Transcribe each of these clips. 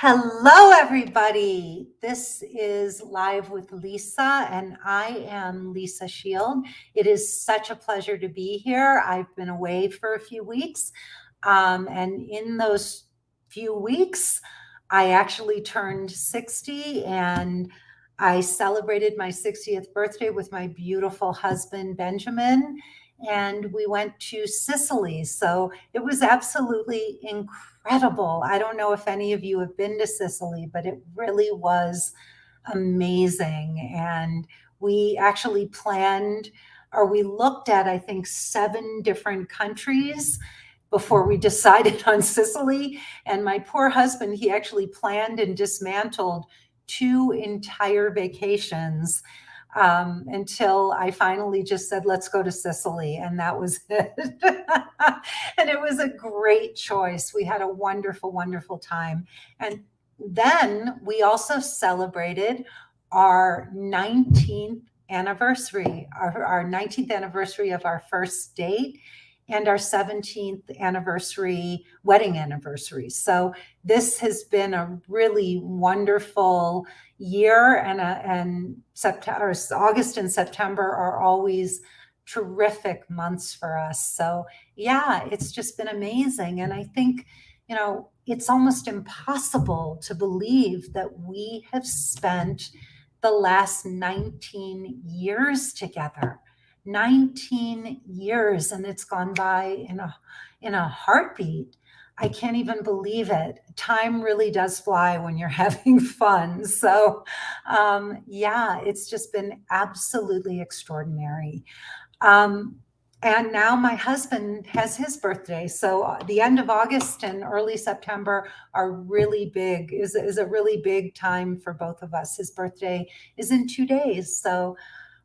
Hello, everybody. This is Live with Lisa, and I am Lisa Shield. It is such a pleasure to be here. I've been away for a few weeks, and in those few weeks, I actually turned 60 and I celebrated my 60th birthday with my beautiful husband, Benjamin, and we went to Sicily. So it was absolutely incredible. I don't know if any of you have been to Sicily, but it really was amazing. And we actually planned, or we looked at, I think, 7 different countries before we decided on Sicily. And my poor husband, he actually planned and dismantled 2 entire vacations until I finally just said, let's go to Sicily. And that was it. And it was a great choice. We had a wonderful, wonderful time. And then we also celebrated our 19th anniversary, our 19th anniversary of our first date and our 17th anniversary, wedding anniversary. So this has been a really wonderful year, and September, August and September are always terrific months for us. So yeah, it's just been amazing. And I think, it's almost impossible to believe that we have spent the last 19 years together. 19 years, and it's gone by in a heartbeat. I can't even believe it. Time really does fly when you're having fun. So, yeah, it's just been absolutely extraordinary. And now my husband has his birthday. So the end of August and early September are really big, is a really big time for both of us. His birthday is in 2 days. So,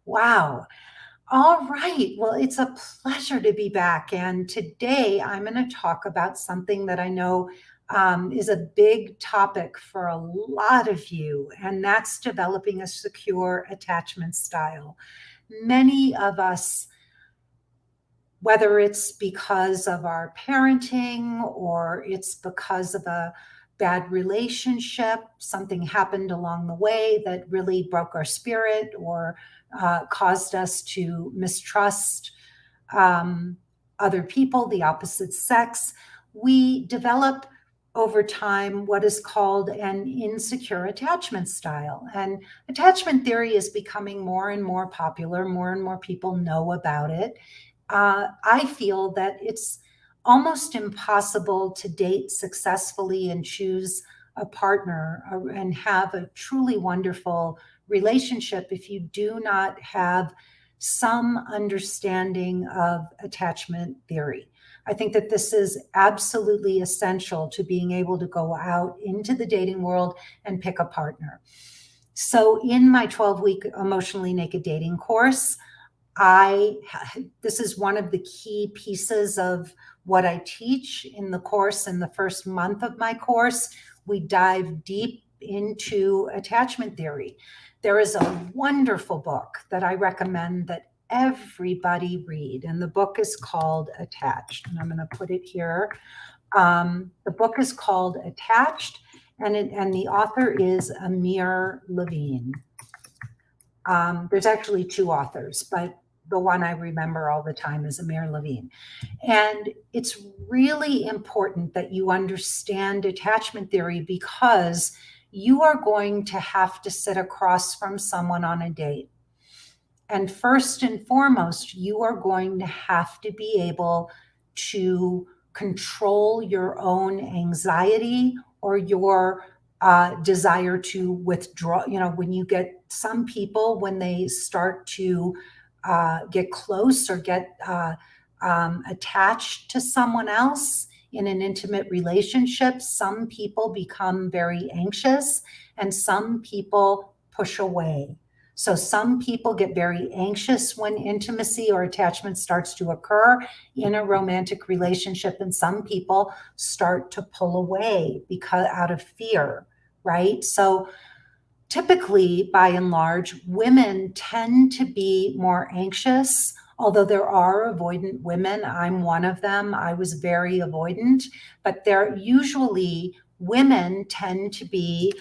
wow. All right. Well, it's a pleasure to be back. And today I'm going to talk about something that I know is a big topic for a lot of you, and that's developing a secure attachment style. Many of us, whether it's because of our parenting or it's because of a bad relationship, something happened along the way that really broke our spirit or caused us to mistrust other people, the opposite sex, we develop over time what is called an insecure attachment style. And attachment theory is becoming more and more popular, more and more people know about it. I feel that it's almost impossible to date successfully and choose a partner and have a truly wonderful relationship if you do not have some understanding of attachment theory. I think that this is absolutely essential to being able to go out into the dating world and pick a partner. So in my 12-week Emotionally Naked Dating course, this is one of the key pieces of what I teach in the course. In the first month of my course, we dive deep into attachment theory. There is a wonderful book that I recommend that everybody read, and the book is called Attached, and I'm going to put it here. The book is called Attached, and the author is Amir Levine. There's actually 2 authors, but the one I remember all the time is Amir Levine. And it's really important that you understand attachment theory because you are going to have to sit across from someone on a date. And first and foremost, you are going to have to be able to control your own anxiety or your desire to withdraw. When you get some people, when they start to get close or get attached to someone else in an intimate relationship, some people become very anxious and some people push away. So some people get very anxious when intimacy or attachment starts to occur in a romantic relationship, and some people start to pull away because out of fear, right? So typically, by and large, women tend to be more anxious, although there are avoidant women. I'm one of them. I was very avoidant, but they're usually women tend to be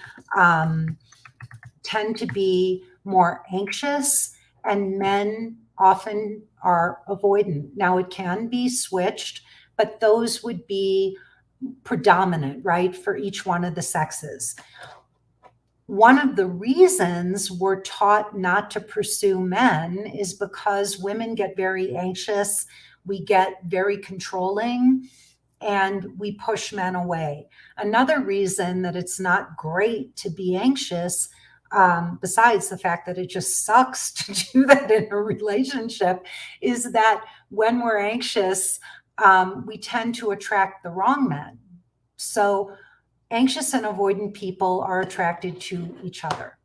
more anxious, and men often are avoidant. Now, it can be switched, but those would be predominant, right, for each one of the sexes. One of the reasons we're taught not to pursue men is because women get very anxious, we get very controlling, and we push men away. Another reason that it's not great to be anxious, besides the fact that it just sucks to do that in a relationship, is that when we're anxious, we tend to attract the wrong men. So anxious and avoidant people are attracted to each other.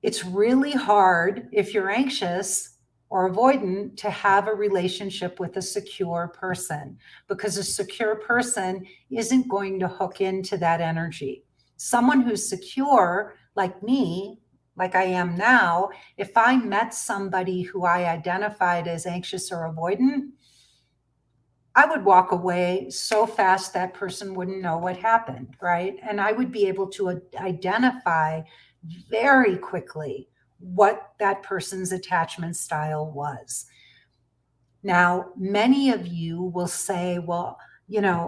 It's really hard if you're anxious or avoidant to have a relationship with a secure person, because a secure person isn't going to hook into that energy. Someone who's secure, like me, like I am now, if I met somebody who I identified as anxious or avoidant, I would walk away so fast that person wouldn't know what happened, right? And I would be able to identify very quickly what that person's attachment style was. Now, many of you will say, well,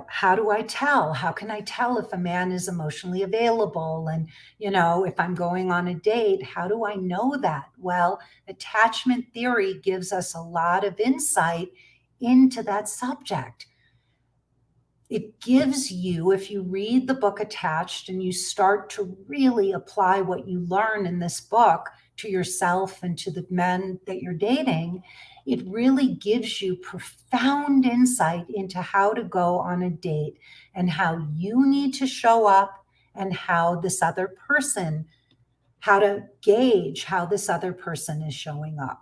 how do I tell? How can I tell if a man is emotionally available? And, if I'm going on a date, how do I know that? Well, attachment theory gives us a lot of insight into that subject. It gives you, if you read the book Attached and you start to really apply what you learn in this book to yourself and to the men that you're dating, it really gives you profound insight into how to go on a date and how you need to show up, and how to gauge how this other person is showing up.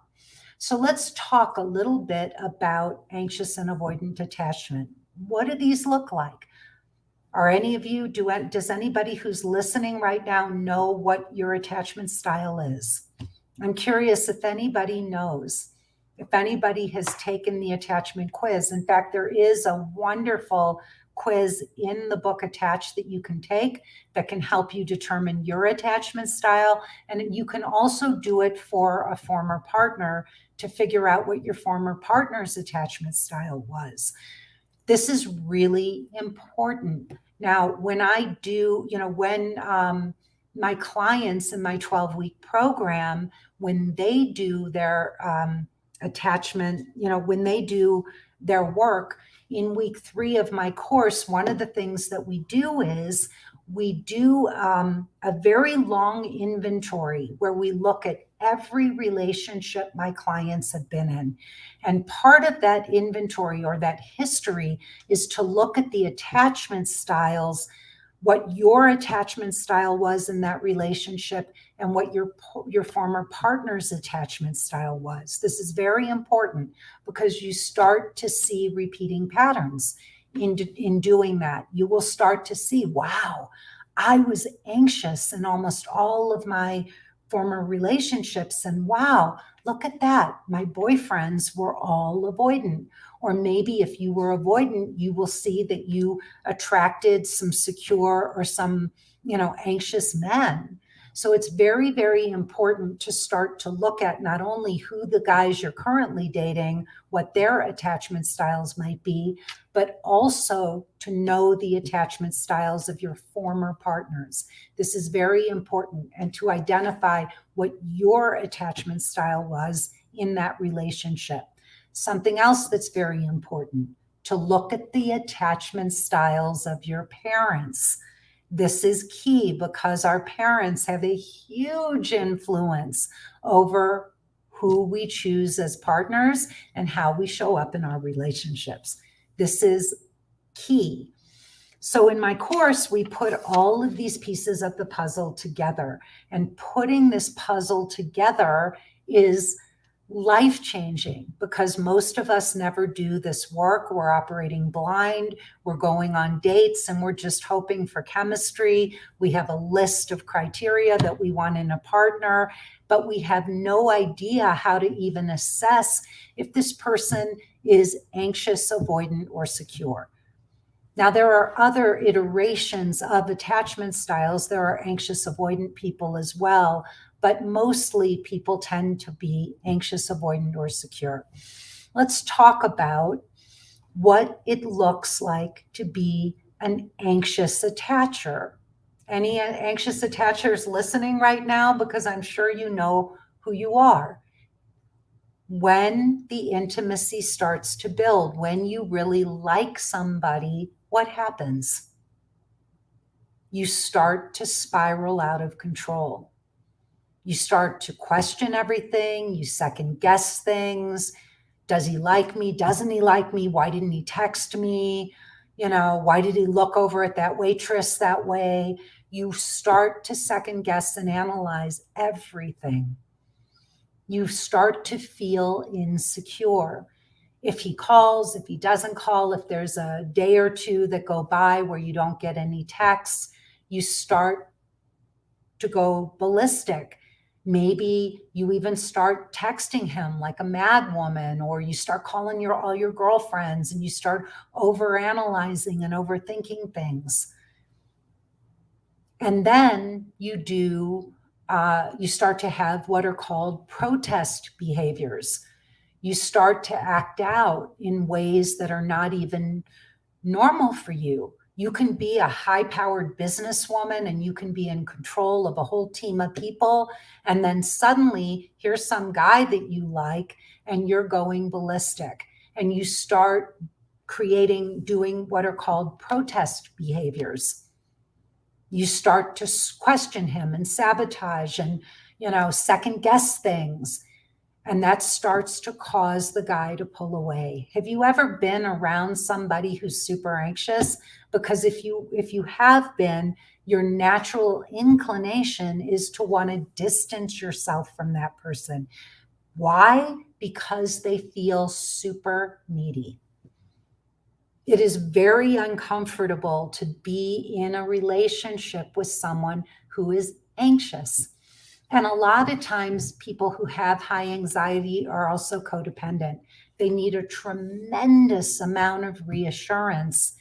So let's talk a little bit about anxious and avoidant attachment. What do these look like? Are any of you, does anybody who's listening right now know what your attachment style is? I'm curious if anybody knows, if anybody has taken the attachment quiz. In fact, there is a wonderful quiz in the book Attached that you can take that can help you determine your attachment style. And you can also do it for a former partner to figure out what your former partner's attachment style was. This is really important. Now, when I do, when my clients in my 12-week program, when they do their attachment, when they do their work in week 3 of my course, one of the things that we do is we do a very long inventory where we look at every relationship my clients have been in. And part of that inventory or that history is to look at the attachment styles, what your attachment style was in that relationship, and what your former partner's attachment style was. This is very important because you start to see repeating patterns in doing that. You will start to see, wow, I was anxious in almost all of my former relationships, and wow, look at that, my boyfriends were all avoidant. Or maybe if you were avoidant, you will see that you attracted some secure or some anxious men. So it's very, very important to start to look at not only who the guys you're currently dating, what their attachment styles might be, but also to know the attachment styles of your former partners. This is very important, and to identify what your attachment style was in that relationship. Something else that's very important, to look at the attachment styles of your parents. This is key because our parents have a huge influence over who we choose as partners and how we show up in our relationships. This is key. So in my course, we put all of these pieces of the puzzle together, and putting this puzzle together is life-changing because most of us never do this work. We're operating blind. We're going on dates and we're just hoping for chemistry. We have a list of criteria that we want in a partner, but we have no idea how to even assess if this person is anxious, avoidant, or secure. Now, there are other iterations of attachment styles. There are anxious avoidant people as well, but mostly people tend to be anxious avoidant or secure. Let's talk about what it looks like to be an anxious attacher. Any anxious attachers listening right now? Because I'm sure you know who you are. When the intimacy starts to build, when you really like somebody, what happens? You start to spiral out of control. You start to question everything, you second guess things. Does he like me? Doesn't he like me? Why didn't he text me? Why did he look over at that waitress that way? You start to second guess and analyze everything. You start to feel insecure. If he calls, if he doesn't call, if there's a day or two that go by where you don't get any texts, you start to go ballistic. Maybe you even start texting him like a mad woman, or you start calling all your girlfriends and you start overanalyzing and overthinking things. And then you start to have what are called protest behaviors. You start to act out in ways that are not even normal for you. You can be a high-powered businesswoman and you can be in control of a whole team of people. And then suddenly here's some guy that you like and you're going ballistic. And you start doing what are called protest behaviors. You start to question him and sabotage and, second guess things. And that starts to cause the guy to pull away. Have you ever been around somebody who's super anxious? Because if you have been, your natural inclination is to want to distance yourself from that person. Why? Because they feel super needy. It is very uncomfortable to be in a relationship with someone who is anxious. And a lot of times, people who have high anxiety are also codependent. They need a tremendous amount of reassurance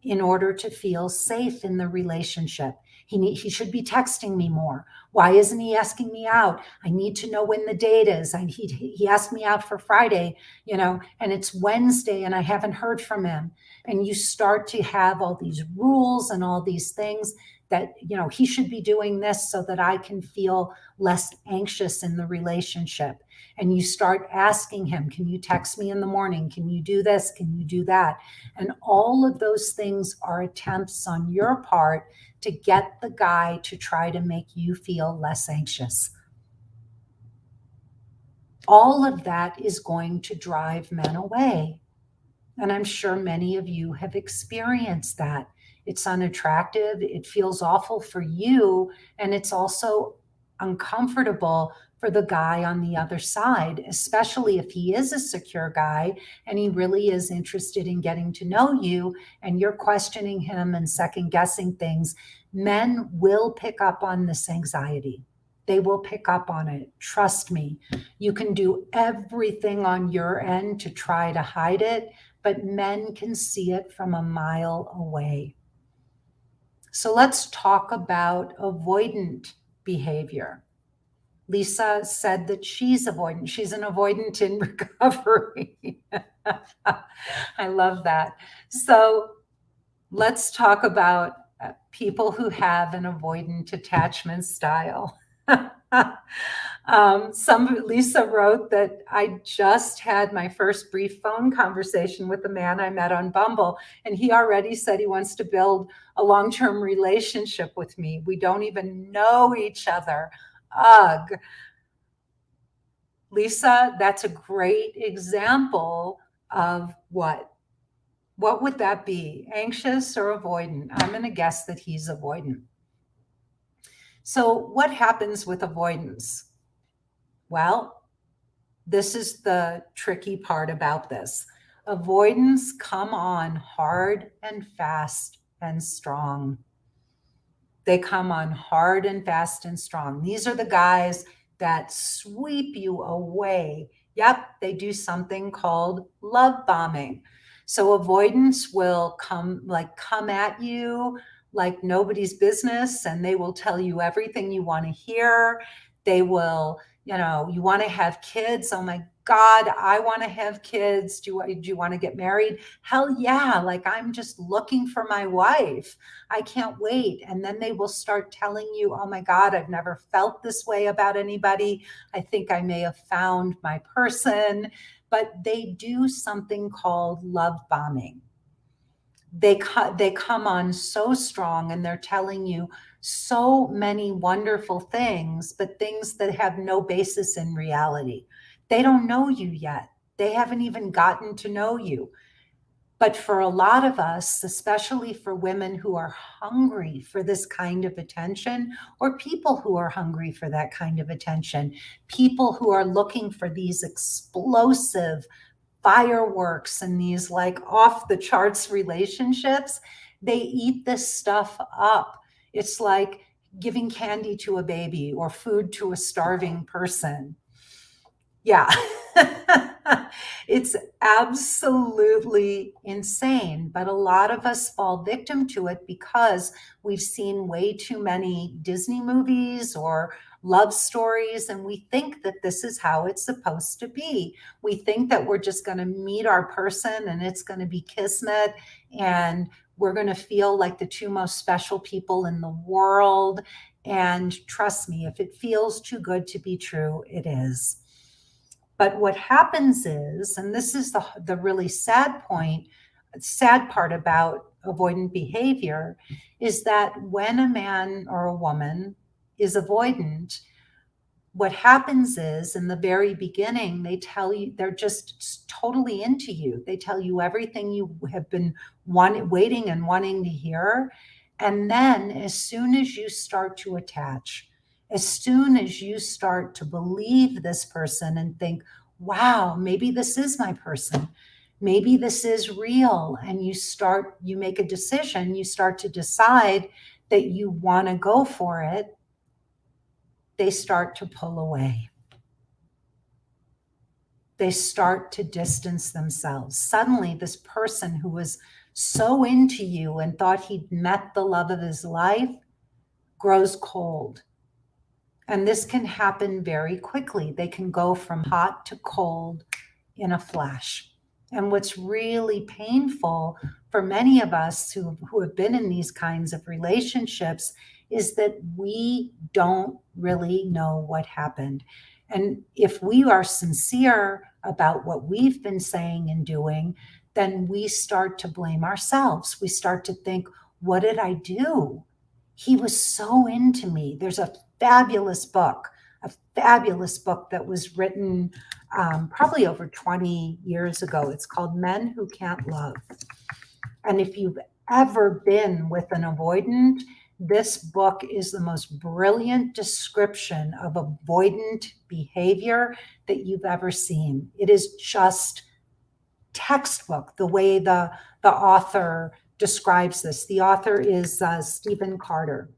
in order to feel safe in the relationship. He should be texting me more. Why isn't he asking me out? I need to know when the date is. He asked me out for Friday, and it's Wednesday and I haven't heard from him. And you start to have all these rules and all these things that, he should be doing this so that I can feel less anxious in the relationship. And you start asking him, can you text me in the morning? Can you do this? Can you do that? And all of those things are attempts on your part to get the guy to try to make you feel less anxious. All of that is going to drive men away. And I'm sure many of you have experienced that. It's unattractive. It feels awful for you. And it's also uncomfortable for the guy on the other side, especially if he is a secure guy and he really is interested in getting to know you and you're questioning him and second guessing things. Men will pick up on this anxiety. They will pick up on it. Trust me. You can do everything on your end to try to hide it, but men can see it from a mile away. So let's talk about avoidant behavior. Lisa said that she's avoidant. She's an avoidant in recovery. I love that. So let's talk about people who have an avoidant attachment style. Lisa wrote that I just had my first brief phone conversation with a man I met on Bumble, and he already said he wants to build a long-term relationship with me. We don't even know each other. Ugh. Lisa, that's a great example of what? What would that be? Anxious or avoidant? I'm going to guess that he's avoidant. So what happens with avoidance? Well, this is the tricky part about this. Avoidance come on hard and fast and strong. They come on hard and fast and strong. These are the guys that sweep you away. Yep, they do something called love bombing. So avoidance will come at you like nobody's business, and they will tell you everything you want to hear. They will, you want to have kids. Oh my God, I want to have kids. Do you want to get married? Hell yeah. Like, I'm just looking for my wife. I can't wait. And then they will start telling you, oh my God, I've never felt this way about anybody. I think I may have found my person. But they do something called love bombing. They come on so strong, and they're telling you so many wonderful things, but things that have no basis in reality. They don't know you yet. They haven't even gotten to know you. But for a lot of us, especially for women who are hungry for this kind of attention, or people who are hungry for that kind of attention, people who are looking for these explosive fireworks and these like off the charts relationships, they eat this stuff up. It's like giving candy to a baby or food to a starving person. Yeah. It's absolutely insane. But a lot of us fall victim to it because we've seen way too many Disney movies or love stories, and we think that this is how it's supposed to be. We think that we're just going to meet our person and it's going to be kismet, and we're going to feel like the two most special people in the world. And trust me, if it feels too good to be true, it is. But what happens is, and this is the really sad part about avoidant behavior, is that when a man or a woman is avoidant, what happens is in the very beginning, they tell you they're just totally into you. They tell you everything you have been waiting and wanting to hear. And then as soon as you start to attach, as soon as you start to believe this person and think, wow, maybe this is my person, maybe this is real, and you make a decision, you start to decide that you want to go for it, they start to pull away. They start to distance themselves. Suddenly, this person who was so into you and thought he'd met the love of his life grows cold. And this can happen very quickly. They can go from hot to cold in a flash. And what's really painful for many of us who have been in these kinds of relationships is that we don't really know what happened. And if we are sincere about what we've been saying and doing, then we start to blame ourselves. We start to think, what did I do? He was so into me. There's a fabulous book that was written probably over 20 years ago. It's called Men Who Can't Love. And if you've ever been with an avoidant, this book is the most brilliant description of avoidant behavior that you've ever seen. It is just textbook, the way the author describes this. The author is Stephen Carter.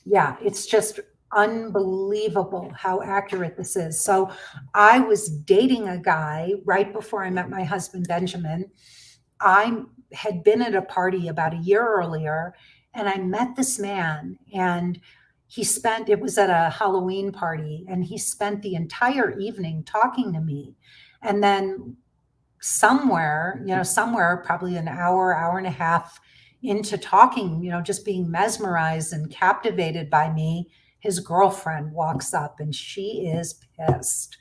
Yeah, it's just unbelievable how accurate this is. So I was dating a guy right before I met my husband, Benjamin. I had been at a party about a year earlier, and I met this man, and it was at a Halloween party, and he spent the entire evening talking to me. And then somewhere, probably an hour and a half into talking, just being mesmerized and captivated by me, his girlfriend walks up and she is pissed.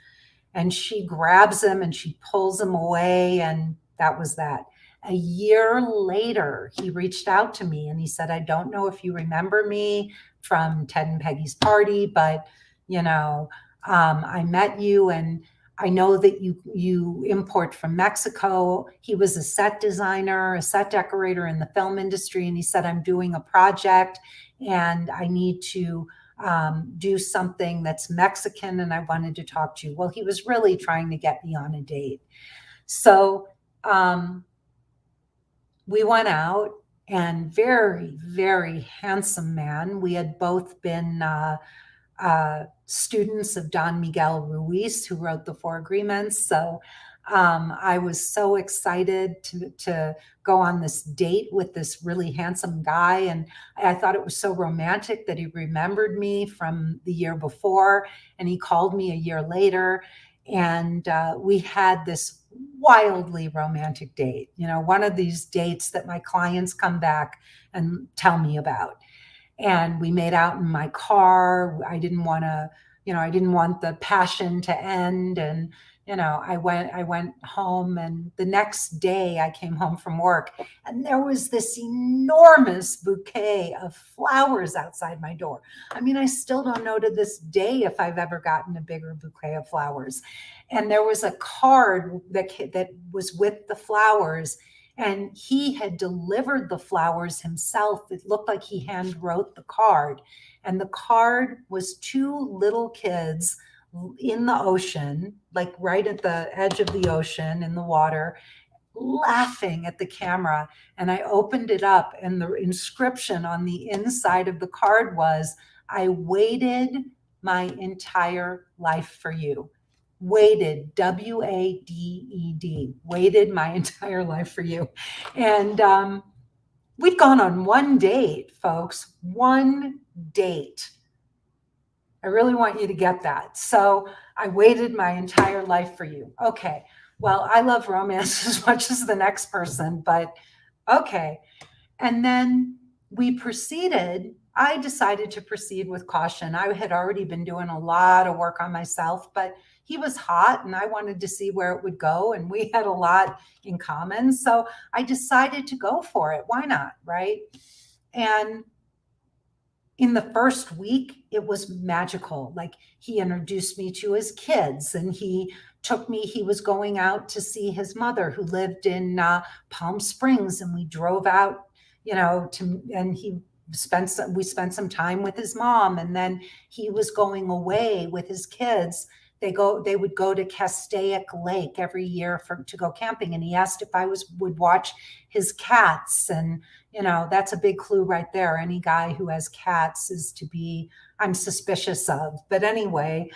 And she grabs him and she pulls him away. And that was that. A year later, he reached out to me and he said, I don't know if you remember me from Ted and Peggy's party, but, I met you and I know that you import from Mexico. He was a set designer, a set decorator in the film industry. And he said, I'm doing a project and I need to do something that's Mexican and I wanted to talk to you. Well, he was really trying to get me on a date. So we went out, and very, very handsome man. We had both been students of Don Miguel Ruiz, who wrote the Four Agreements. So I was so excited to go on this date with this really handsome guy. And I thought it was so romantic that he remembered me from the year before. And he called me a year later. And we had this wildly romantic date, one of these dates that my clients come back and tell me about. And we made out in my car. I didn't want to, I didn't want the passion to end. And, I went home, and the next day I came home from work, and there was this enormous bouquet of flowers outside my door. I mean, I still don't know to this day if I've ever gotten a bigger bouquet of flowers. And there was a card that was with the flowers, and he had delivered the flowers himself. It looked like he hand wrote the card. And the card was two little kids in the ocean, like right at the edge of the ocean in the water, laughing at the camera. And I opened it up, and the inscription on the inside of the card was, "I waited my entire life for you." Waited, WADED, waited my entire life for you. And we've gone on one date, folks, one date. I really want you to get that. So I waited my entire life for you. Okay. Well, I love romance as much as the next person, but okay. And then I decided to proceed with caution. I had already been doing a lot of work on myself, but he was hot and I wanted to see where it would go. And we had a lot in common. So I decided to go for it. Why not? Right. And in the first week, it was magical. Like, he introduced me to his kids, and he was going out to see his mother who lived in Palm Springs. And we drove out, and we spent some time with his mom. And then he was going away with his kids. They would go to Castaic Lake every year to go camping. And he asked if I would watch his cats. And, that's a big clue right there. Any guy who has cats I'm suspicious of. But anyway,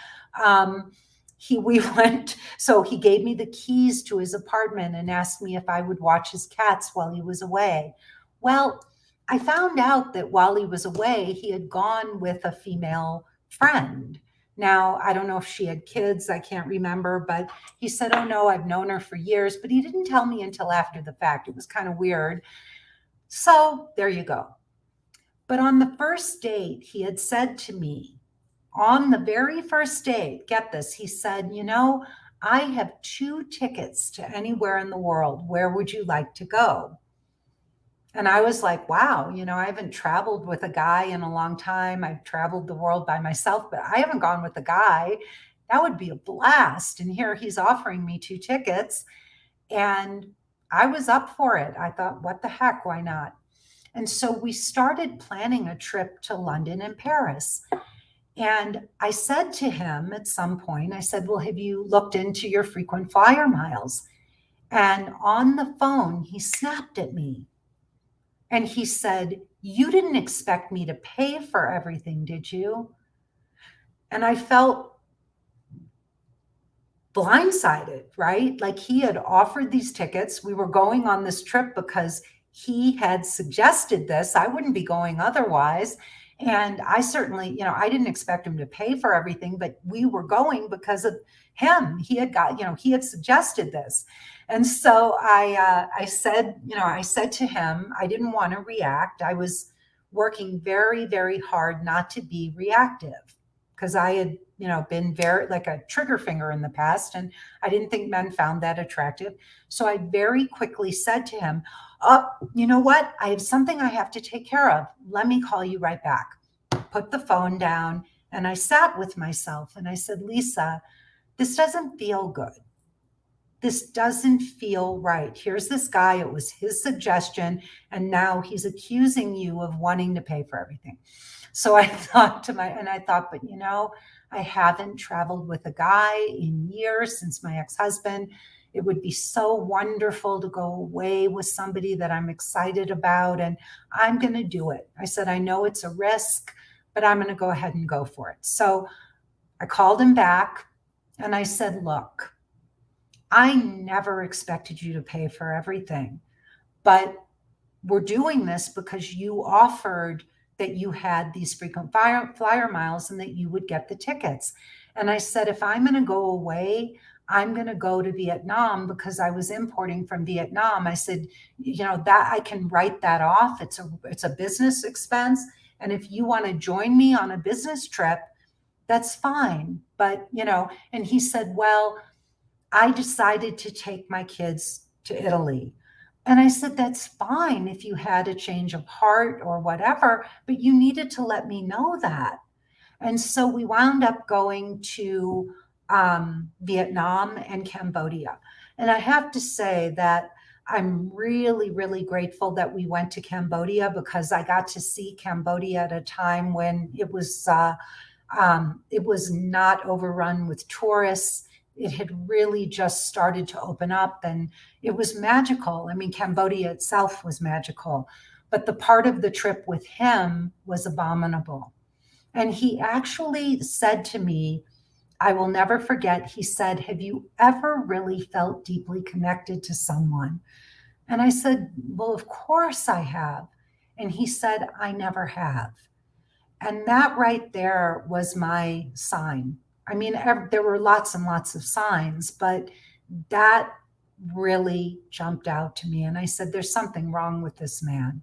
so he gave me the keys to his apartment and asked me if I would watch his cats while he was away. Well, I found out that while he was away, he had gone with a female friend. Now, I don't know if she had kids, I can't remember, but he said, "Oh no, I've known her for years," but he didn't tell me until after the fact. It was kind of weird. So there you go. But on the first date, he had said to me, on the very first date, get this, he said, "I have 2 tickets to anywhere in the world. Where would you like to go?" And I was like, wow, I haven't traveled with a guy in a long time. I've traveled the world by myself, but I haven't gone with a guy. That would be a blast. And here he's offering me 2 tickets. And I was up for it. I thought, what the heck? Why not? And so we started planning a trip to London and Paris. And I said to him at some point, I said, "Well, have you looked into your frequent flyer miles?" And on the phone, he snapped at me. And he said, "You didn't expect me to pay for everything, did you?" And I felt blindsided, right? Like, he had offered these tickets. We were going on this trip because he had suggested this. I wouldn't be going otherwise. And I certainly, I didn't expect him to pay for everything, but we were going because of him. He had suggested this. And so I said to him, I didn't want to react. I was working very, very hard not to be reactive, because I had, been very like a trigger finger in the past, and I didn't think men found that attractive. So I very quickly said to him, "Oh, you know what? I have something I have to take care of. Let me call you right back." Put the phone down, and I sat with myself and I said, "Lisa, this doesn't feel good. This doesn't feel right. Here's this guy. It was his suggestion. And now he's accusing you of wanting to pay for everything." So I thought but I haven't traveled with a guy in years, since my ex-husband. It would be so wonderful to go away with somebody that I'm excited about, and I'm going to do it. I said, "I know it's a risk, but I'm going to go ahead and go for it." So I called him back and I said, "Look, I never expected you to pay for everything, but we're doing this because you offered that you had these frequent flyer miles and that you would get the tickets. And I said, if I'm going to go away, I'm going to go to Vietnam because I was importing from Vietnam. I said, that I can write that off. It's a business expense. And if you want to join me on a business trip, that's fine. But, and he said, well, I decided to take my kids to Italy. And I said, that's fine if you had a change of heart or whatever, but you needed to let me know that. And so we wound up going to Vietnam and Cambodia. And I have to say that I'm really, really grateful that we went to Cambodia because I got to see Cambodia at a time when it was not overrun with tourists. It had really just started to open up and it was magical. I mean, Cambodia itself was magical, but the part of the trip with him was abominable. And he actually said to me, I will never forget, he said, have you ever really felt deeply connected to someone? And I said, well, of course I have. And he said, I never have. And that right there was my sign. I mean, there were lots and lots of signs, but that really jumped out to me. And I said, there's something wrong with this man.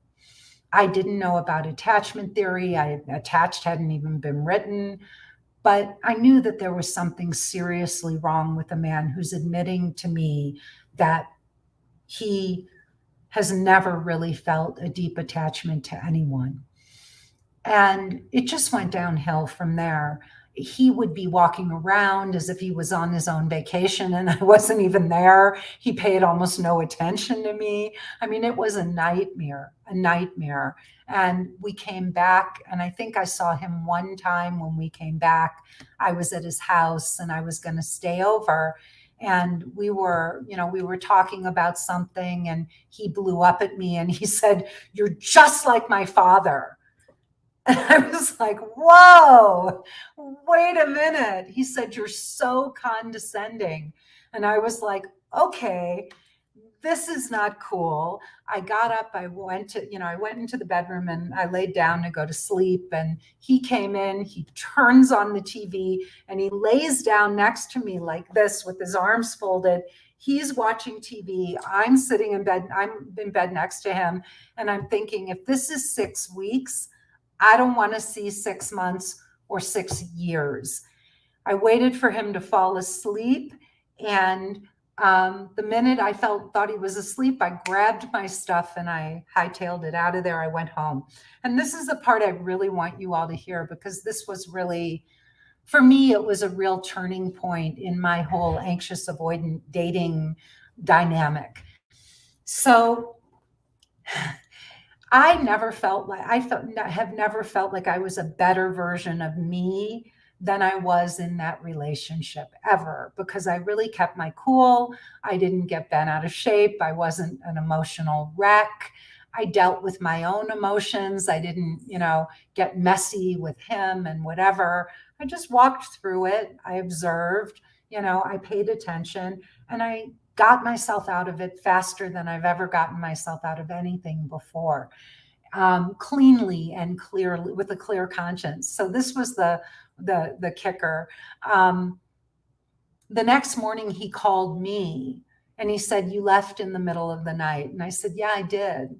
I didn't know about attachment theory. Attached hadn't even been written, but I knew that there was something seriously wrong with a man who's admitting to me that he has never really felt a deep attachment to anyone. And it just went downhill from there. He would be walking around as if he was on his own vacation and I wasn't even there. He paid almost no attention to me. I mean, it was a nightmare, a nightmare. And we came back, and I think I saw him one time when we came back. I was at his house and I was going to stay over. And we were talking about something, and he blew up at me and he said, "You're just like my father." And I was like, whoa, wait a minute. He said, you're so condescending. And I was like, okay, this is not cool. I got up, I went into the bedroom and I laid down to go to sleep. And he came in, he turns on the TV and he lays down next to me like this with his arms folded. He's watching TV. I'm sitting in bed. I'm in bed next to him. And I'm thinking, if this is 6 weeks, I don't want to see 6 months or 6 years. I waited for him to fall asleep. And the minute I thought he was asleep, I grabbed my stuff and I hightailed it out of there. I went home. And this is the part I really want you all to hear, because this was really, for me, it was a real turning point in my whole anxious avoidant dating dynamic. So I have never felt like I was a better version of me than I was in that relationship ever, because I really kept my cool. I didn't get bent out of shape. I wasn't an emotional wreck. I dealt with my own emotions. I didn't, get messy with him and whatever. I just walked through it. I observed, I paid attention, and I got myself out of it faster than I've ever gotten myself out of anything before, cleanly and clearly, with a clear conscience. So this was the kicker. The next morning he called me and he said, "You left in the middle of the night." And I said, "Yeah, I did."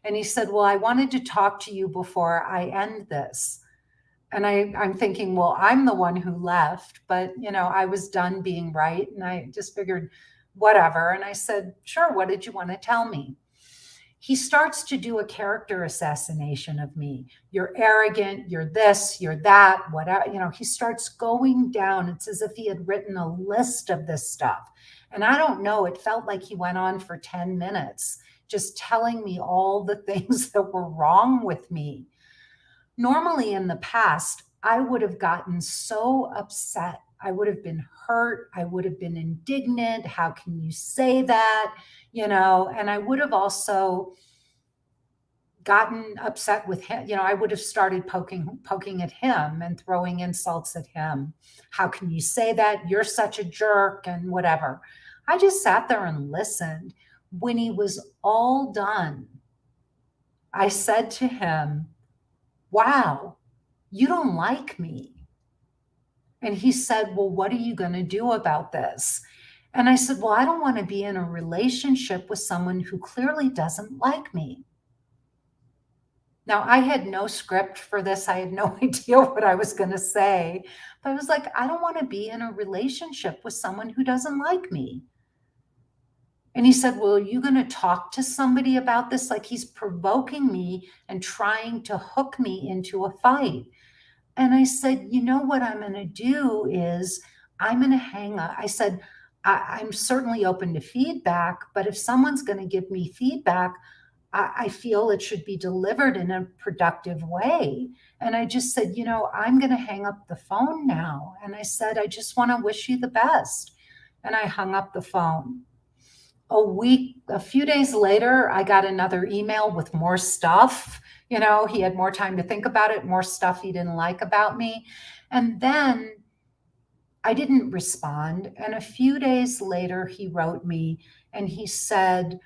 And he said, "Well, I wanted to talk to you before I end this." And I'm thinking, well, I'm the one who left, but I was done being right. And I just figured, whatever. And I said, "Sure, what did you want to tell me?" He starts to do a character assassination of me. You're arrogant, you're this, you're that, whatever. He starts going down. It's as if he had written a list of this stuff. And I don't know, it felt like he went on for 10 minutes, just telling me all the things that were wrong with me. Normally in the past, I would have gotten so upset. I would have been hurt. I would have been indignant. How can you say that? And I would have also gotten upset with him. I would have started poking at him and throwing insults at him. How can you say that? You're such a jerk and whatever. I just sat there and listened. When he was all done, I said to him, wow, you don't like me. And he said, well, what are you going to do about this? And I said, well, I don't want to be in a relationship with someone who clearly doesn't like me. Now, I had no script for this. I had no idea what I was going to say. But I was like, I don't want to be in a relationship with someone who doesn't like me. And he said, well, are you going to talk to somebody about this? Like he's provoking me and trying to hook me into a fight. And I said, you know what I'm going to do is I'm going to hang up. I said, I'm certainly open to feedback, but if someone's going to give me feedback, I feel it should be delivered in a productive way. And I just said, you know, I'm going to hang up the phone now. And I said, I just want to wish you the best. And I hung up the phone. A few days later, I got another email with more stuff. You know, he had more time to think about it, more stuff he didn't like about me. And then I didn't respond. And a few days later, he wrote me and he said,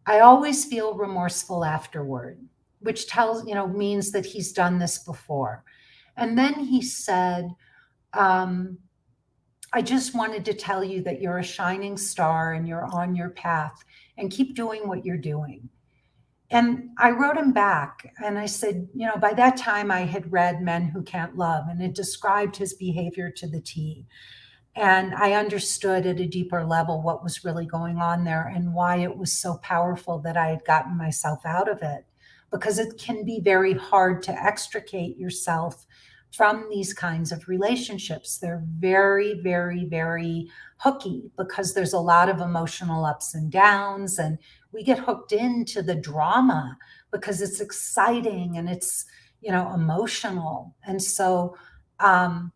I always feel remorseful afterward, which means that he's done this before. And then he said, I just wanted to tell you that you're a shining star and you're on your path and keep doing what you're doing. And I wrote him back and I said, you know, by that time I had read Men Who Can't Love and it described his behavior to the T. And I understood at a deeper level what was really going on there and why it was so powerful that I had gotten myself out of it. Because it can be very hard to extricate yourself from these kinds of relationships. They're very, very, very hooky because there's a lot of emotional ups and downs, and we get hooked into the drama because it's exciting and it's, emotional. And so I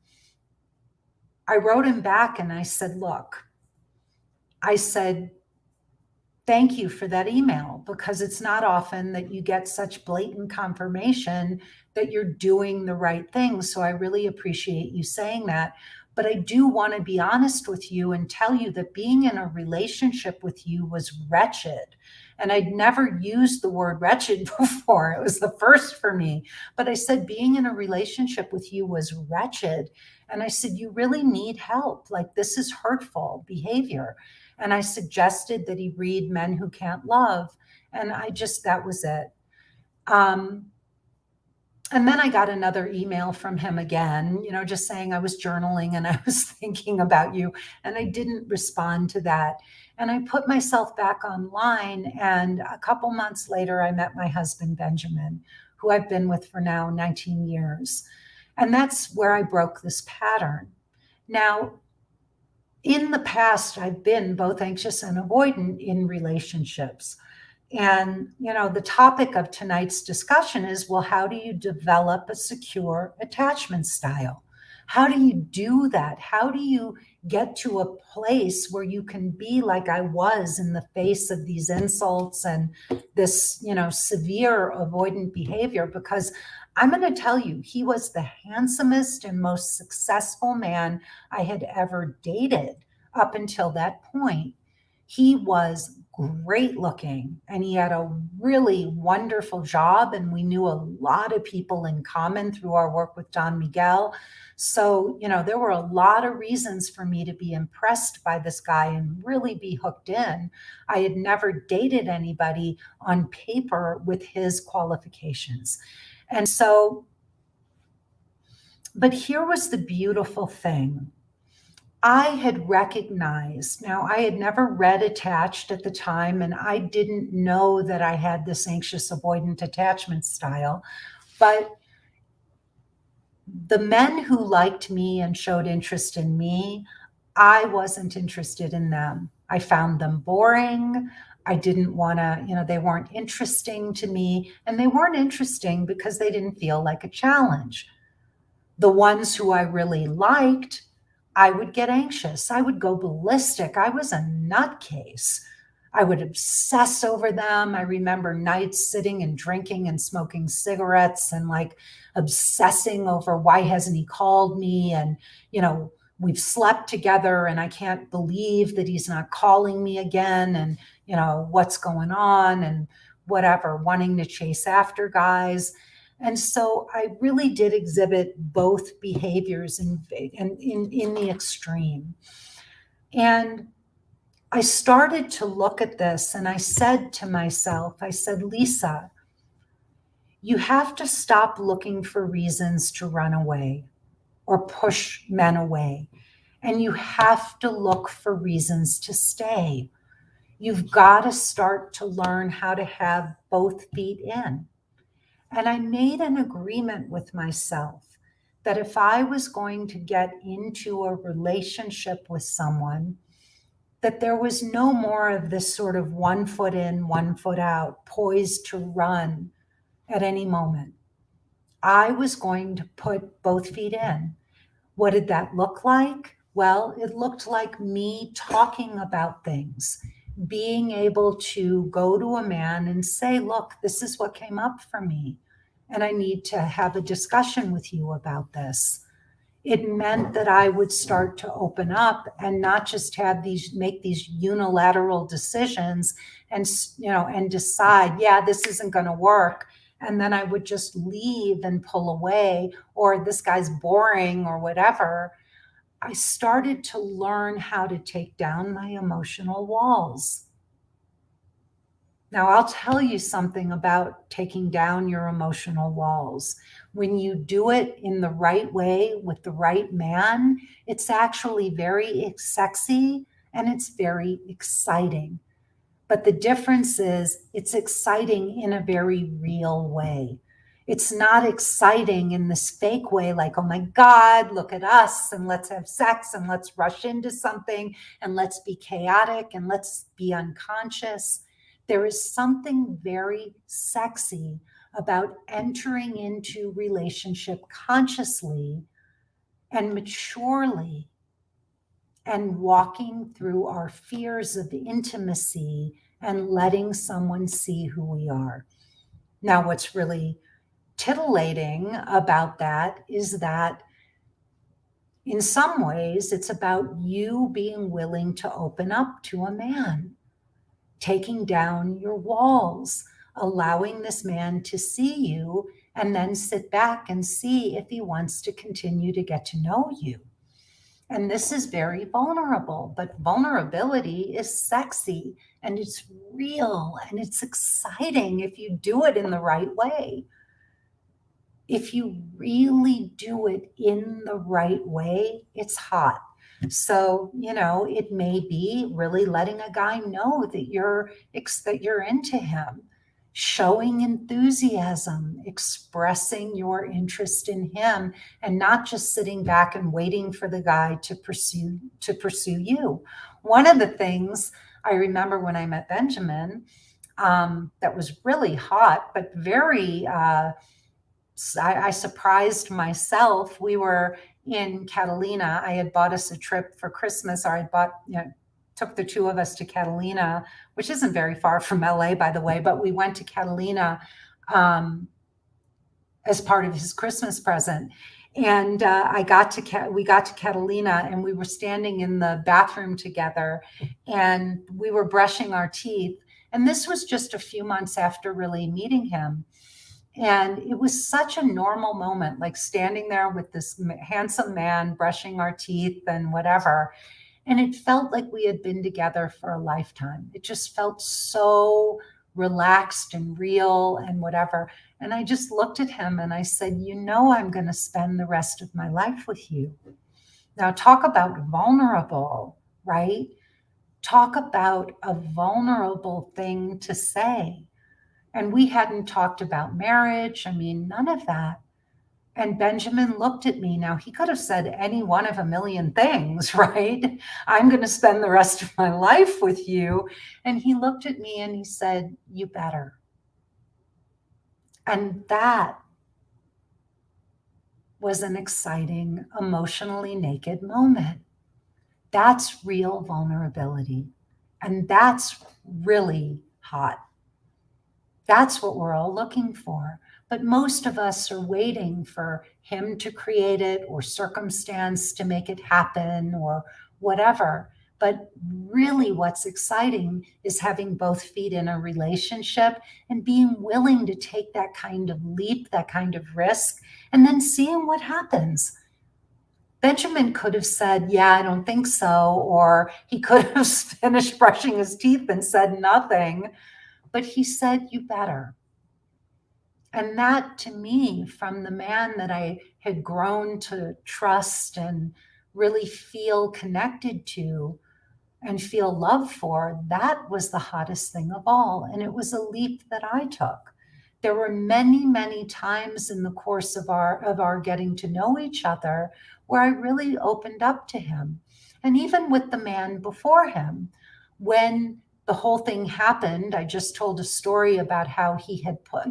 wrote him back and I said, look, thank you for that email, because it's not often that you get such blatant confirmation that you're doing the right thing. So I really appreciate you saying that. But I do want to be honest with you and tell you that being in a relationship with you was wretched. And I'd never used the word wretched before. It was the first for me. But I said, being in a relationship with you was wretched. And I said, you really need help. Like, this is hurtful behavior. And I suggested that he read Men Who Can't Love. And that was it. And then I got another email from him again, just saying I was journaling and I was thinking about you. And I didn't respond to that. And I put myself back online. And a couple months later, I met my husband, Benjamin, who I've been with for now 19 years. And that's where I broke this pattern. Now, in the past, I've been both anxious and avoidant in relationships. And, the topic of tonight's discussion is, well, how do you develop a secure attachment style? How do you do that? How do you get to a place where you can be like I was in the face of these insults and this, severe avoidant behavior? Because I'm going to tell you, he was the handsomest and most successful man I had ever dated up until that point. He was great looking and he had a really wonderful job, and we knew a lot of people in common through our work with Don Miguel. So, there were a lot of reasons for me to be impressed by this guy and really be hooked in. I had never dated anybody on paper with his qualifications. And so, but here was the beautiful thing. I had recognized, now I had never read Attached at the time, and I didn't know that I had this anxious avoidant attachment style, but the men who liked me and showed interest in me, I wasn't interested in them. I found them boring. I didn't want to, they weren't interesting to me, and they weren't interesting because they didn't feel like a challenge. The ones who I really liked, I would get anxious. I would go ballistic. I was a nutcase. I would obsess over them. I remember nights sitting and drinking and smoking cigarettes and like obsessing over why hasn't he called me, and, we've slept together and I can't believe that he's not calling me again. And, what's going on and whatever, wanting to chase after guys. And so I really did exhibit both behaviors in the extreme. And I started to look at this and I said to myself, I said, Lisa, you have to stop looking for reasons to run away or push men away. And you have to look for reasons to stay. You've got to start to learn how to have both feet in. And I made an agreement with myself that if I was going to get into a relationship with someone, that there was no more of this sort of 1 foot in, 1 foot out, poised to run at any moment. I was going to put both feet in. What did that look like? Well, it looked like me talking about things, being able to go to a man and say, look, this is what came up for me, and I need to have a discussion with you about this. It meant that I would start to open up and not just make these unilateral decisions and decide, yeah, this isn't going to work. And then I would just leave and pull away, or this guy's boring or whatever. I started to learn how to take down my emotional walls. Now, I'll tell you something about taking down your emotional walls. When you do it in the right way with the right man, it's actually very sexy and it's very exciting. But the difference is it's exciting in a very real way. It's not exciting in this fake way, like, oh my God, look at us and let's have sex and let's rush into something and let's be chaotic and let's be unconscious. There is something very sexy about entering into relationship consciously and maturely and walking through our fears of intimacy and letting someone see who we are. Now, what's really titillating about that is that in some ways, it's about you being willing to open up to a man, taking down your walls, allowing this man to see you, and then sit back and see if he wants to continue to get to know you. And this is very vulnerable, but vulnerability is sexy and it's real and it's exciting if you do it in the right way. If you really do it in the right way, it's hot. So, it may be really letting a guy know that you're into him, showing enthusiasm, expressing your interest in him, and not just sitting back and waiting for the guy to pursue you. One of the things I remember when I met Benjamin, that was really hot, but very, I surprised myself. We were in Catalina. I had bought us a trip for Christmas, or took the two of us to Catalina, which isn't very far from LA, by the way, but we went to Catalina as part of his Christmas present. And we got to Catalina and we were standing in the bathroom together and we were brushing our teeth. And this was just a few months after really meeting him. And it was such a normal moment, like standing there with this handsome man, brushing our teeth and whatever. And it felt like we had been together for a lifetime. It just felt so relaxed and real and whatever. And I just looked at him and I said, I'm going to spend the rest of my life with you. Now, talk about vulnerable, right? Talk about a vulnerable thing to say. And we hadn't talked about marriage. None of that. And Benjamin looked at me. Now, he could have said any one of a million things, right? I'm going to spend the rest of my life with you. And he looked at me and he said, you better. And that was an exciting, emotionally naked moment. That's real vulnerability. And that's really hot. That's what we're all looking for. But most of us are waiting for him to create it or circumstance to make it happen or whatever. But really, what's exciting is having both feet in a relationship and being willing to take that kind of leap, that kind of risk, and then seeing what happens. Benjamin could have said, yeah, I don't think so, or he could have finished brushing his teeth and said nothing, but he said, you better. And that, to me, from the man that I had grown to trust and really feel connected to and feel love for, that was the hottest thing of all. And it was a leap that I took. There were many, many times in the course of our getting to know each other where I really opened up to him. And even with the man before him, when the whole thing happened, I just told a story about how he had put,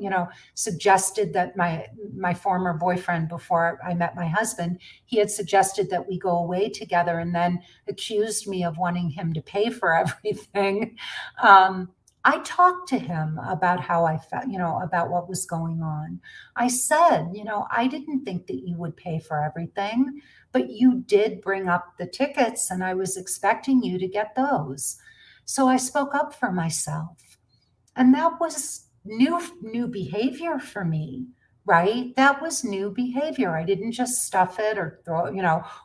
suggested that my former boyfriend, before I met my husband, he had suggested that we go away together, and then accused me of wanting him to pay for everything. I talked to him about how I felt, about what was going on. I said, I didn't think that you would pay for everything, but you did bring up the tickets, and I was expecting you to get those. So I spoke up for myself. And that was new behavior for me, right? That was new behavior. I didn't just stuff it or throw,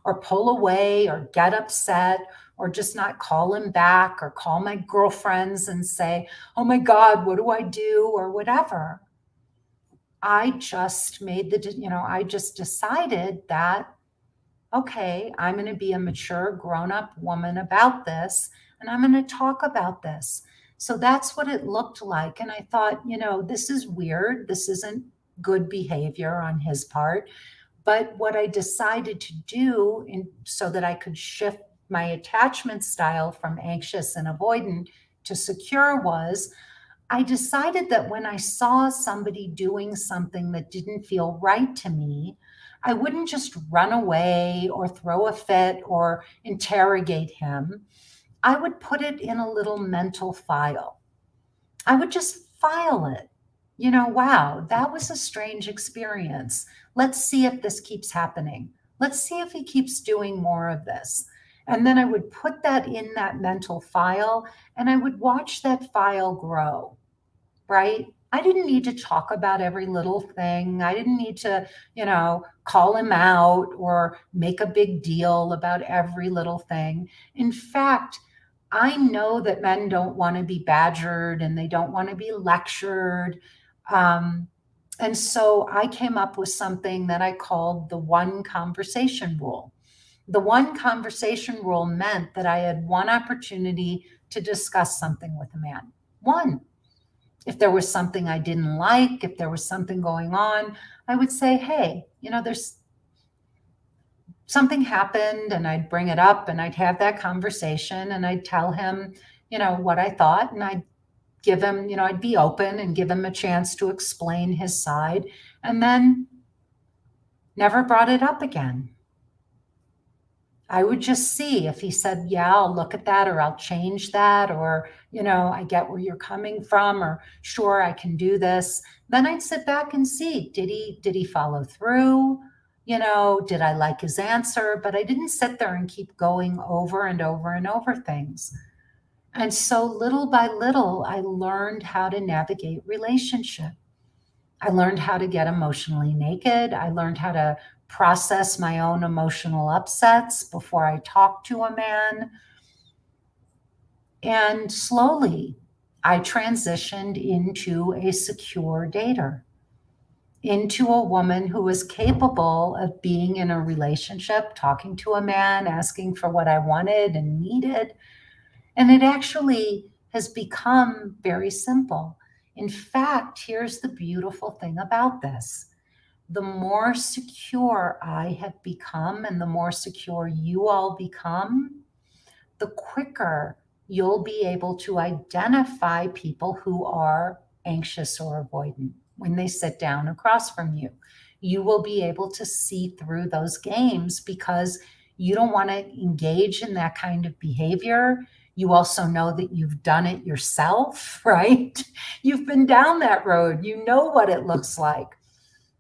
or pull away or get upset or just not call him back or call my girlfriends and say, oh my God, what do I do? Or whatever. I just I just decided that, okay, I'm going to be a mature, grown up woman about this, and I'm going to talk about this. So that's what it looked like. And I thought, this is weird. This isn't good behavior on his part. But what I decided to do so that I could shift my attachment style from anxious and avoidant to secure was I decided that when I saw somebody doing something that didn't feel right to me, I wouldn't just run away or throw a fit or interrogate him. I would put it in a little mental file. I would just file it. Wow, that was a strange experience. Let's see if this keeps happening. Let's see if he keeps doing more of this. And then I would put that in that mental file and I would watch that file grow, right? I didn't need to talk about every little thing. I didn't need to, call him out or make a big deal about every little thing. In fact, I know that men don't want to be badgered and they don't want to be lectured. And so I came up with something that I called the one conversation rule. The one conversation rule meant that I had one opportunity to discuss something with a man. One. If there was something I didn't like, if there was something going on, I would say, hey, there's something happened, and I'd bring it up and I'd have that conversation and I'd tell him, what I thought, and I'd give him, I'd be open and give him a chance to explain his side, and then never brought it up again. I would just see if he said, yeah, I'll look at that, or I'll change that, or, I get where you're coming from, or sure, I can do this. Then I'd sit back and see, did he follow through? Did I like his answer? But I didn't sit there and keep going over and over and over things. And so little by little, I learned how to navigate relationship. I learned how to get emotionally naked. I learned how to process my own emotional upsets before I talk to a man. And slowly, I transitioned into a secure dater, into a woman who was capable of being in a relationship, talking to a man, asking for what I wanted and needed. And it actually has become very simple. In fact, here's the beautiful thing about this. The more secure I have become and the more secure you all become, the quicker you'll be able to identify people who are anxious or avoidant when they sit down across from you. You will be able to see through those games because you don't want to engage in that kind of behavior. You also know that you've done it yourself, right? You've been down that road. You know what it looks like.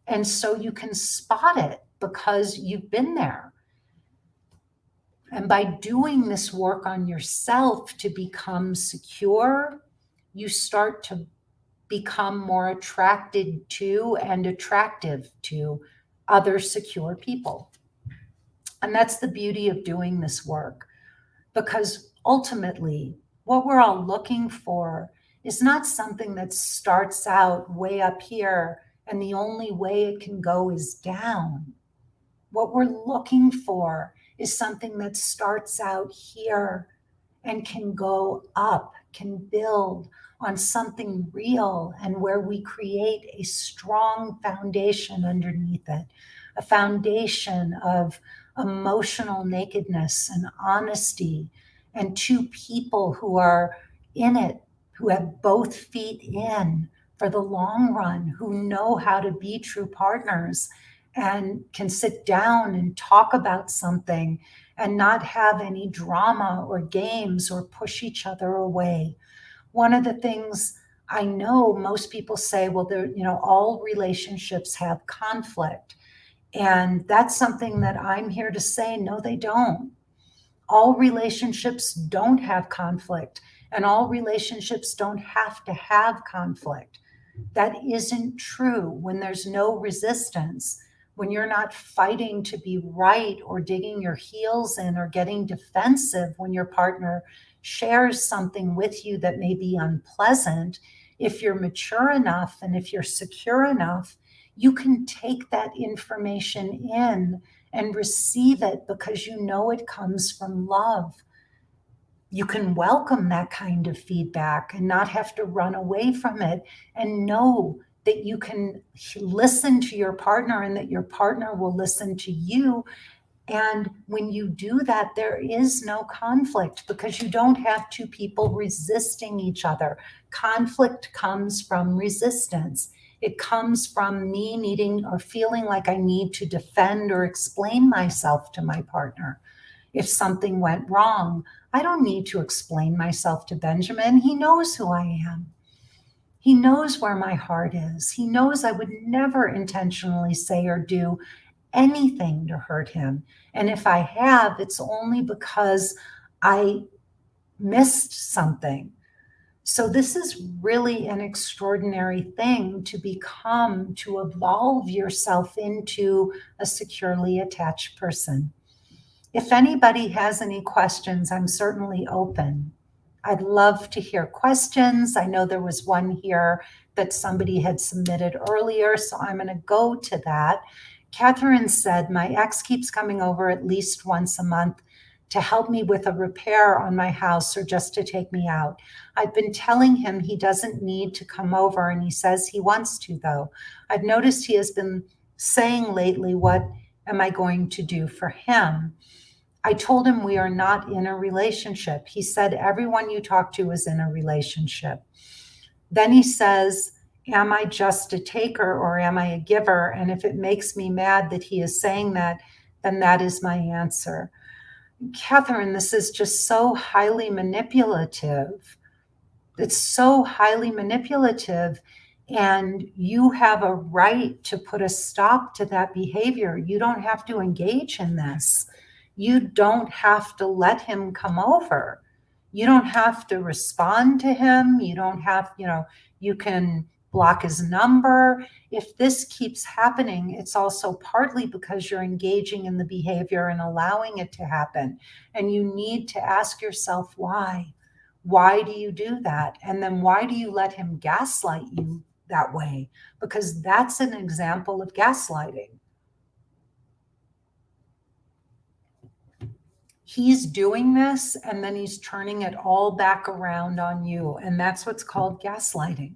And so you can spot it because you've been there. And by doing this work on yourself to become secure, you start to become more attracted to and attractive to other secure people. And that's the beauty of doing this work, because ultimately, what we're all looking for is not something that starts out way up here and the only way it can go is down. What we're looking for is something that starts out here and can go up, can build on something real, and where we create a strong foundation underneath it, a foundation of emotional nakedness and honesty, and two people who are in it, who have both feet in for the long run, who know how to be true partners and can sit down and talk about something and not have any drama or games or push each other away. One of the things I know most people say, well, all relationships have conflict. And that's something that I'm here to say, no, they don't. All relationships don't have conflict, and all relationships don't have to have conflict. That isn't true when there's no resistance, when you're not fighting to be right or digging your heels in or getting defensive when your partner shares something with you that may be unpleasant. If you're mature enough and if you're secure enough, you can take that information in and receive it because you know it comes from love. You can welcome that kind of feedback and not have to run away from it, and know that you can listen to your partner and that your partner will listen to you. And when you do that, there is no conflict because you don't have two people resisting each other. Conflict comes from resistance. It comes from me needing or feeling like I need to defend or explain myself to my partner. If something went wrong, I don't need to explain myself to Benjamin. He knows who I am. He knows where my heart is. He knows I would never intentionally say or do anything to hurt him. And if I have, it's only because I missed something. So this is really an extraordinary thing to become, to evolve yourself into a securely attached person. If anybody has any questions, I'm certainly open. I'd love to hear questions. I know there was one here that somebody had submitted earlier, so I'm going to go to that. Catherine said, my ex keeps coming over at least once a month to help me with a repair on my house or just to take me out. I've been telling him he doesn't need to come over, and he says he wants to, though. I've noticed he has been saying lately, what am I going to do for him? I told him we are not in a relationship. He said everyone you talk to is in a relationship. Then he says, am I just a taker or am I a giver? And if it makes me mad that he is saying that, then that is my answer. Catherine, this is just so highly manipulative. It's so highly manipulative. And you have a right to put a stop to that behavior. You don't have to engage in this. You don't have to let him come over. You don't have to respond to him. You don't have, you can block his number. If this keeps happening, it's also partly because you're engaging in the behavior and allowing it to happen. And you need to ask yourself why. Why do you do that? And then why do you let him gaslight you that way? Because that's an example of gaslighting. He's doing this and then he's turning it all back around on you. And that's what's called gaslighting.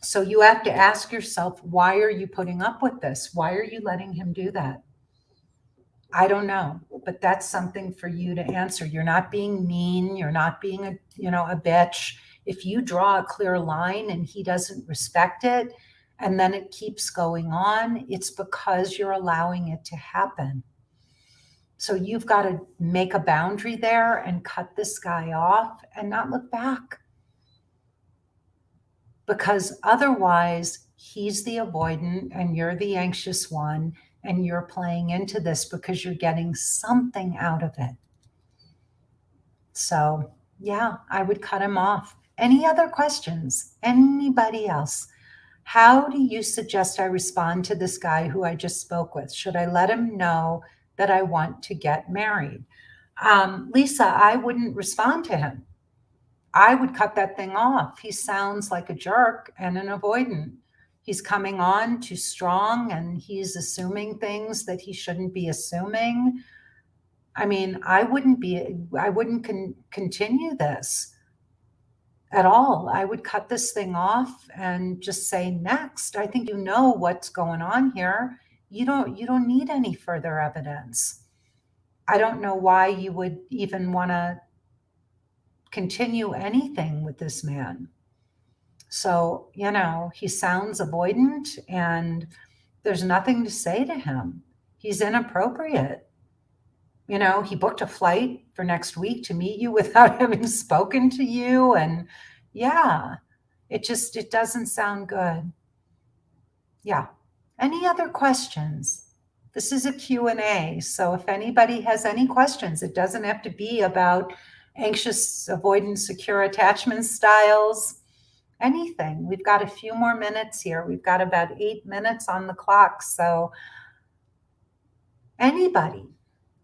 So you have to ask yourself, why are you putting up with this? Why are you letting him do that? I don't know, but that's something for you to answer. You're not being mean. You're not being a bitch. If you draw a clear line and he doesn't respect it, and then it keeps going on, it's because you're allowing it to happen. So you've got to make a boundary there and cut this guy off and not look back. Because otherwise, he's the avoidant and you're the anxious one, and you're playing into this because you're getting something out of it. So, yeah, I would cut him off. Any other questions? Anybody else? How do you suggest I respond to this guy who I just spoke with? Should I let him know that I want to get married? Lisa, I wouldn't respond to him. I would cut that thing off. He sounds like a jerk and an avoidant. He's coming on too strong and he's assuming things that he shouldn't be assuming. I mean, I wouldn't continue this at all. I would cut this thing off and just say, next. I think you know what's going on here. You don't need any further evidence. I don't know why you would even want to continue anything with this man. So, he sounds avoidant and there's nothing to say to him. He's inappropriate. He booked a flight for next week to meet you without having spoken to you. And yeah, it doesn't sound good. Yeah. Any other questions? This is a Q&A. So if anybody has any questions, it doesn't have to be about anxious, avoidant, secure attachment styles, anything. We've got a few more minutes here. We've got about 8 minutes on the clock. So anybody?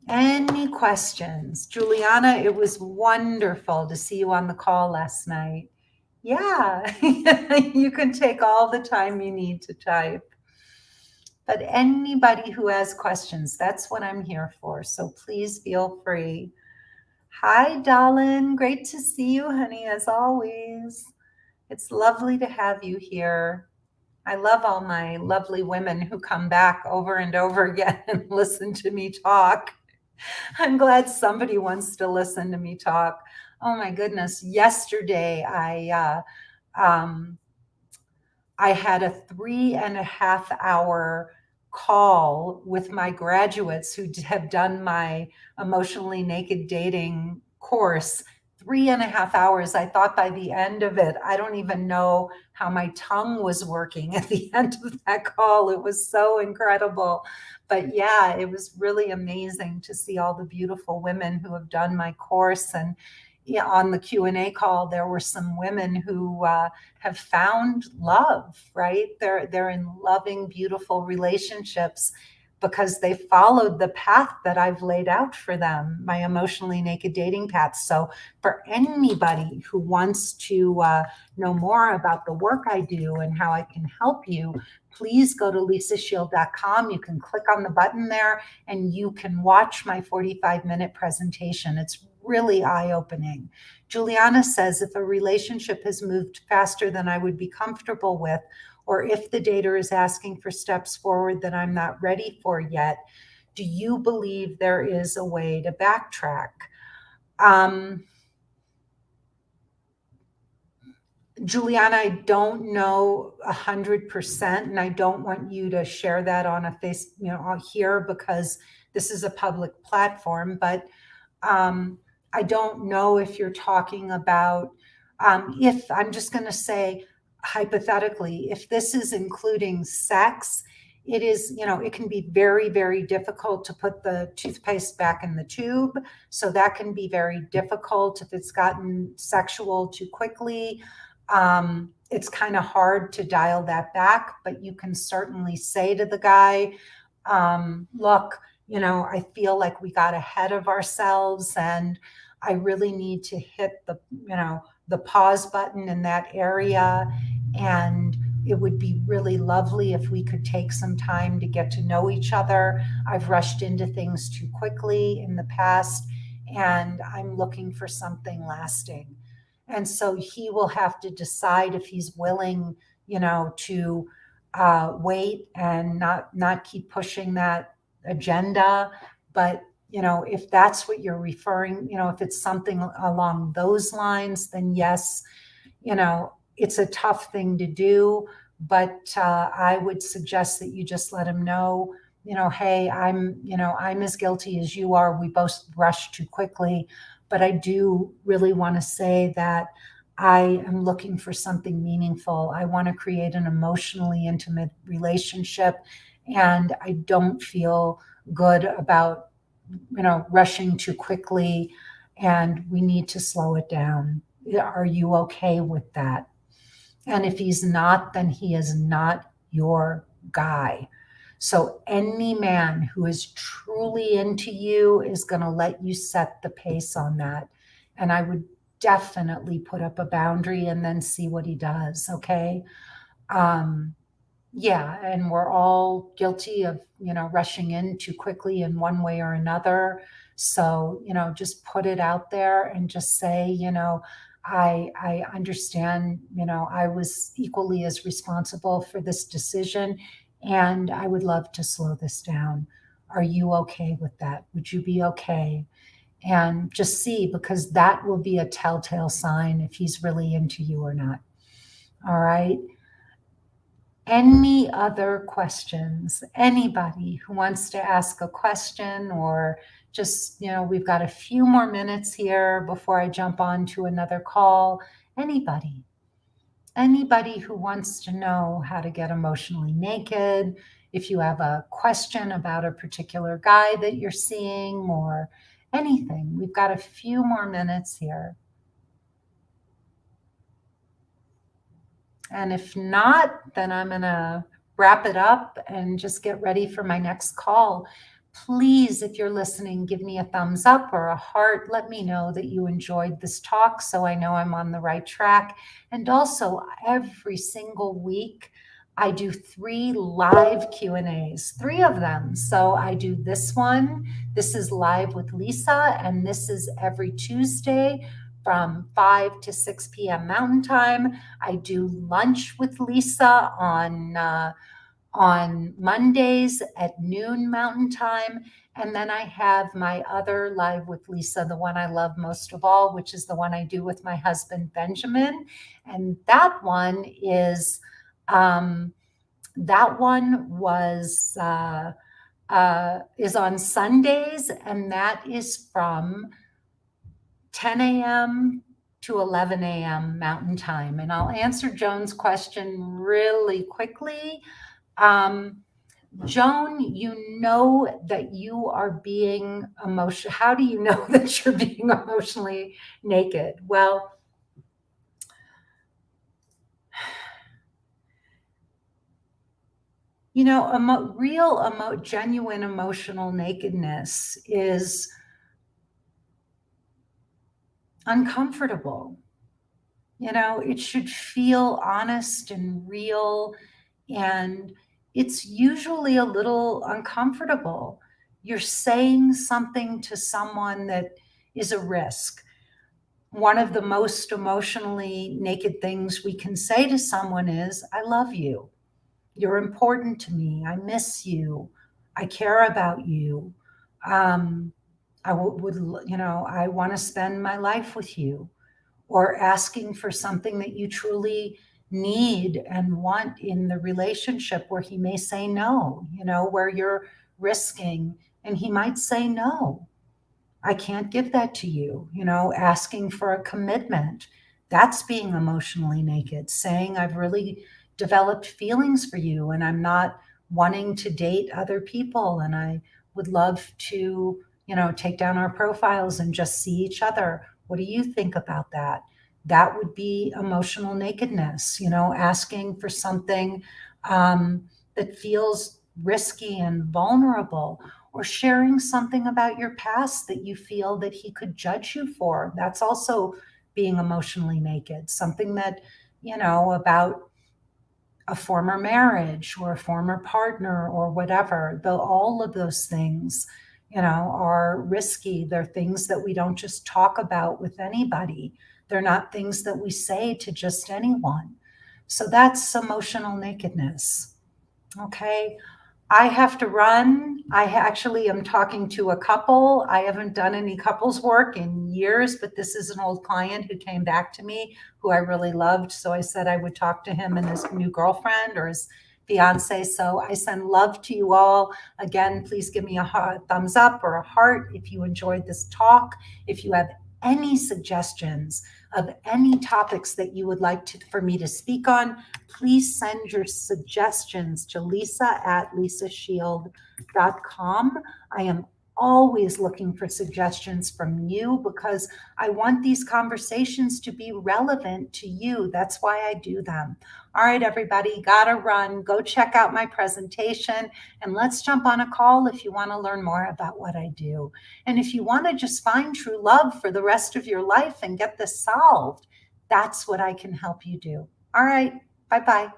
Any questions? Juliana, it was wonderful to see you on the call last night. Yeah, you can take all the time you need to type. But anybody who has questions, that's what I'm here for. So please feel free. Hi, Dalin. Great to see you, honey, as always. It's lovely to have you here. I love all my lovely women who come back over and over again and listen to me talk. I'm glad somebody wants to listen to me talk. Oh my goodness. Yesterday, I had a 3.5 hour call with my graduates who have done my emotionally naked dating course. 3.5 hours. I thought by the end of it, I don't even know how my tongue was working at the end of that call. It was so incredible. But yeah, it was really amazing to see all the beautiful women who have done my course. And yeah, on the Q&A call, there were some women who have found love, right? They're in loving, beautiful relationships because they followed the path that I've laid out for them, my emotionally naked dating path. So for anybody who wants to know more about the work I do and how I can help you, please go to lisashield.com. You can click on the button there and you can watch my 45-minute presentation. It's really eye-opening. Juliana says, if a relationship has moved faster than I would be comfortable with, or if the dater is asking for steps forward that I'm not ready for yet, do you believe there is a way to backtrack? Juliana, I don't know 100%, and I don't want you to share that on a face, here because this is a public platform, but I don't know if you're talking about, if I'm just going to say, hypothetically, if this is including sex, it is, it can be very, very difficult to put the toothpaste back in the tube. So that can be very difficult if it's gotten sexual too quickly. It's kind of hard to dial that back, but you can certainly say to the guy, look, I feel like we got ahead of ourselves and I really need to hit the pause button in that area. And it would be really lovely if we could take some time to get to know each other. I've rushed into things too quickly in the past, and I'm looking for something lasting. And so he will have to decide if he's willing, to wait and not keep pushing that agenda. But if that's what you're referring, if it's something along those lines, then yes, it's a tough thing to do. But I would suggest that you just let him know hey, I'm as guilty as you are. We both rushed too quickly, but I do really want to say that I am looking for something meaningful. I want to create an emotionally intimate relationship, and I don't feel good about, rushing too quickly, and we need to slow it down. Are you okay with that? And if he's not, then he is not your guy. So any man who is truly into you is going to let you set the pace on that. And I would definitely put up a boundary and then see what he does. Okay. Um, yeah, and we're all guilty of, rushing in too quickly in one way or another. So, just put it out there and just say, I understand, I was equally as responsible for this decision, and I would love to slow this down. Are you okay with that? Would you be okay? And just see, because that will be a telltale sign if he's really into you or not. All right. Any other questions? Anybody who wants to ask a question, or just, we've got a few more minutes here before I jump on to another call. Anybody? Anybody who wants to know how to get emotionally naked, if you have a question about a particular guy that you're seeing or anything, we've got a few more minutes here. And if not, then I'm going to wrap it up and just get ready for my next call. Please, if you're listening, give me a thumbs up or a heart. Let me know that you enjoyed this talk so I know I'm on the right track. And also, every single week, I do 3 live Q&As, 3 of them. So I do this one. This is live with Lisa, and this is every Tuesday from 5 to 6 p.m. Mountain Time. I do lunch with Lisa on Mondays at noon Mountain Time. And then I have my other live with Lisa, the one I love most of all, which is the one I do with my husband, Benjamin. And that one is, is on Sundays, and that is from 10 a.m. to 11 a.m. Mountain Time. And I'll answer Joan's question really quickly. Joan, you know that you are being emotional. How do you know that you're being emotionally naked? Well, genuine emotional nakedness is uncomfortable. It should feel honest and real, and it's usually a little uncomfortable. You're saying something to someone that is a risk. One of the most emotionally naked things we can say to someone is, I love you. You're important to me. I miss you. I care about you. I I want to spend my life with you. Or asking for something that you truly need and want in the relationship, where he may say no, where you're risking and he might say no. I can't give that to you, asking for a commitment. That's being emotionally naked, saying I've really developed feelings for you and I'm not wanting to date other people, and I would love to, take down our profiles and just see each other. What do you think about that? That would be emotional nakedness, asking for something that feels risky and vulnerable, or sharing something about your past that you feel that he could judge you for. That's also being emotionally naked. Something that, about a former marriage or a former partner or whatever. All of those things, are risky. They're things that we don't just talk about with anybody. They're not things that we say to just anyone. So that's emotional nakedness. Okay. I have to run. I actually am talking to a couple. I haven't done any couples work in years, but this is an old client who came back to me who I really loved. So I said I would talk to him and his new girlfriend or his fiance. So I send love to you all. Again, please give me a thumbs up or a heart if you enjoyed this talk. If you have any suggestions of any topics that you would like for me to speak on, please send your suggestions to lisa@lisashield.com. I am always looking for suggestions from you because I want these conversations to be relevant to you. That's why I do them. All right, everybody, gotta run. Go check out my presentation and let's jump on a call if you want to learn more about what I do. And if you want to just find true love for the rest of your life and get this solved, that's what I can help you do. All right, bye-bye.